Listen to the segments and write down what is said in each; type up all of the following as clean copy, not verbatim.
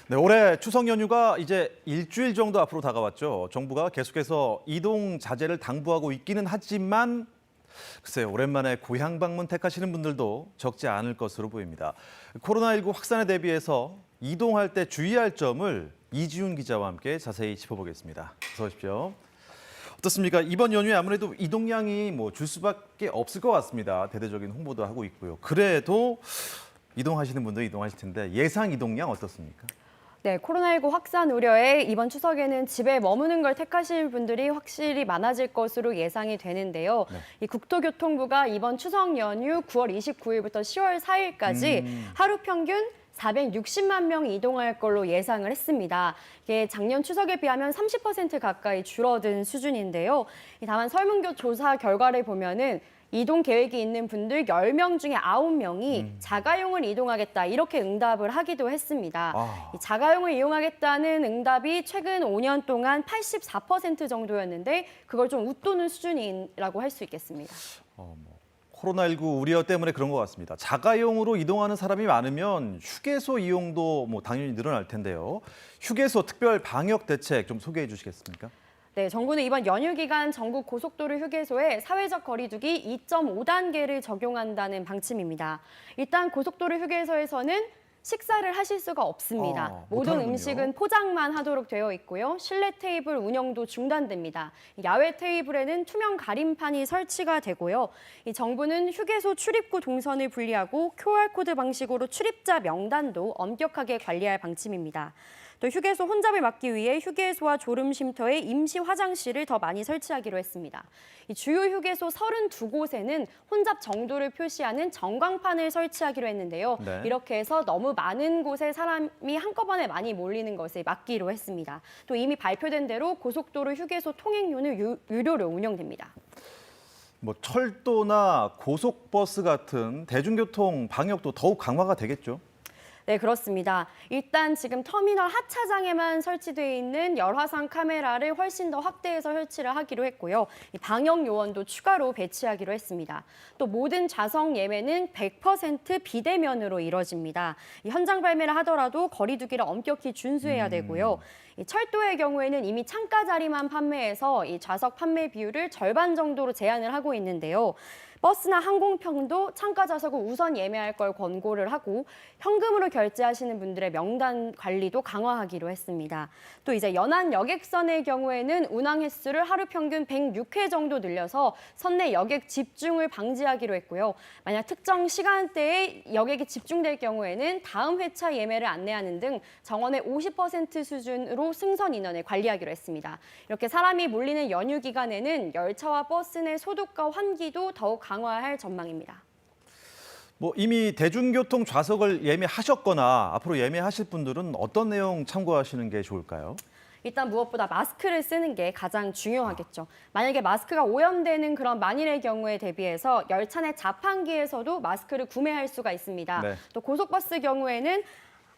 네, 올해 추석 연휴가 이제 일주일 정도 앞으로 다가왔죠. 정부가 계속해서 이동 자제를 당부하고 있기는 하지만 글쎄요, 오랜만에 고향 방문 택하시는 분들도 적지 않을 것으로 보입니다. 코로나19 확산에 대비해서 이동할 때 주의할 점을 이지훈 기자와 함께 자세히 짚어보겠습니다. 어서 오십시오. 어떻습니까? 이번 연휴에 아무래도 이동량이 줄 수밖에 없을 것 같습니다. 대대적인 홍보도 하고 있고요. 그래도 이동하시는 분들 이동하실 텐데 예상 이동량 어떻습니까? 네, 코로나19 확산 우려에 이번 추석에는 집에 머무는 걸 택하실 분들이 확실히 많아질 것으로 예상이 되는데요. 네. 이 국토교통부가 이번 추석 연휴 9월 29일부터 10월 4일까지 하루 평균 460만 명이 이동할 걸로 예상을 했습니다. 이게 작년 추석에 비하면 30% 가까이 줄어든 수준인데요. 다만 설문조사 결과를 보면은 이동 계획이 있는 분들 10명 중에 9명이 자가용을 이동하겠다 이렇게 응답을 하기도 했습니다. 이 자가용을 이용하겠다는 응답이 최근 5년 동안 84% 정도였는데 그걸 좀 웃도는 수준이라고 할 수 있겠습니다. 코로나19 우려 때문에 그런 것 같습니다. 자가용으로 이동하는 사람이 많으면 휴게소 이용도 당연히 늘어날 텐데요. 휴게소 특별 방역 대책 좀 소개해 주시겠습니까? 네, 정부는 이번 연휴 기간 전국 고속도로 휴게소에 사회적 거리두기 2.5단계를 적용한다는 방침입니다. 일단 고속도로 휴게소에서는 식사를 하실 수가 없습니다. 모든 못하는군요. 음식은 포장만 하도록 되어 있고요. 실내 테이블 운영도 중단됩니다. 야외 테이블에는 투명 가림판이 설치가 되고요. 이 정부는 휴게소 출입구 동선을 분리하고 QR코드 방식으로 출입자 명단도 엄격하게 관리할 방침입니다. 또 휴게소 혼잡을 막기 위해 휴게소와 졸음 쉼터에 임시 화장실을 더 많이 설치하기로 했습니다. 이 주요 휴게소 32곳에는 혼잡 정도를 표시하는 전광판을 설치하기로 했는데요. 네. 이렇게 해서 너무 많은 곳에 사람이 한꺼번에 많이 몰리는 것을 막기로 했습니다. 또 이미 발표된 대로 고속도로 휴게소 통행료는 유료로 운영됩니다. 철도나 고속버스 같은 대중교통 방역도 더욱 강화가 되겠죠? 네, 그렇습니다. 일단 지금 터미널 하차장에만 설치되어 있는 열화상 카메라를 훨씬 더 확대해서 설치를 하기로 했고요. 이 방역 요원도 추가로 배치하기로 했습니다. 또 모든 좌석 예매는 100% 비대면으로 이뤄집니다. 이 현장 발매를 하더라도 거리 두기를 엄격히 준수해야 되고요. 이 철도의 경우에는 이미 창가 자리만 판매해서 이 좌석 판매 비율을 절반 정도로 제한을 하고 있는데요. 버스나 항공편도 창가 좌석을 우선 예매할 걸 권고를 하고 현금으로 결제하시는 분들의 명단 관리도 강화하기로 했습니다. 또 이제 연안 여객선의 경우에는 운항 횟수를 하루 평균 106회 정도 늘려서 선내 여객 집중을 방지하기로 했고요. 만약 특정 시간대에 여객이 집중될 경우에는 다음 회차 예매를 안내하는 등 정원의 50% 수준으로 승선 인원을 관리하기로 했습니다. 이렇게 사람이 몰리는 연휴 기간에는 열차와 버스 내 소독과 환기도 더욱 강화할 전망입니다. 이미 대중교통 좌석을 예매하셨거나 앞으로 예매하실 분들은 어떤 내용 참고하시는 게 좋을까요? 일단 무엇보다 마스크를 쓰는 게 가장 중요하겠죠. 만약에 마스크가 오염되는 그런 만일의 경우에 대비해서 열차 내 자판기에서도 마스크를 구매할 수가 있습니다. 네. 또 고속버스 경우에는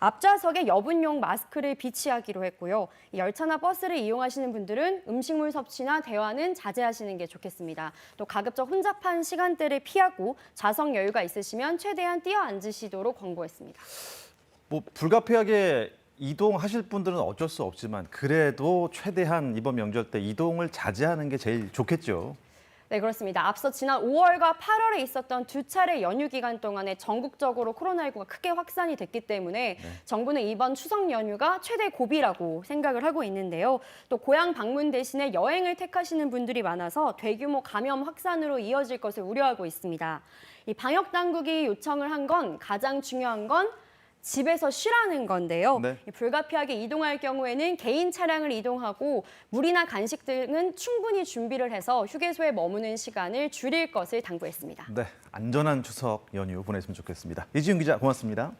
앞좌석에 여분용 마스크를 비치하기로 했고요. 열차나 버스를 이용하시는 분들은 음식물 섭취나 대화는 자제하시는 게 좋겠습니다. 또 가급적 혼잡한 시간대를 피하고 좌석 여유가 있으시면 최대한 뛰어 앉으시도록 권고했습니다. 불가피하게 이동하실 분들은 어쩔 수 없지만 그래도 최대한 이번 명절 때 이동을 자제하는 게 제일 좋겠죠. 네, 그렇습니다. 앞서 지난 5월과 8월에 있었던 두 차례 연휴 기간 동안에 전국적으로 코로나19가 크게 확산이 됐기 때문에 정부는 이번 추석 연휴가 최대 고비라고 생각을 하고 있는데요. 또 고향 방문 대신에 여행을 택하시는 분들이 많아서 대규모 감염 확산으로 이어질 것을 우려하고 있습니다. 이 방역 당국이 요청을 한 건 가장 중요한 건 집에서 쉬라는 건데요. 네. 불가피하게 이동할 경우에는 개인 차량을 이동하고 물이나 간식 등은 충분히 준비를 해서 휴게소에 머무는 시간을 줄일 것을 당부했습니다. 네, 안전한 추석 연휴 보내시면 좋겠습니다. 이지훈 기자 고맙습니다.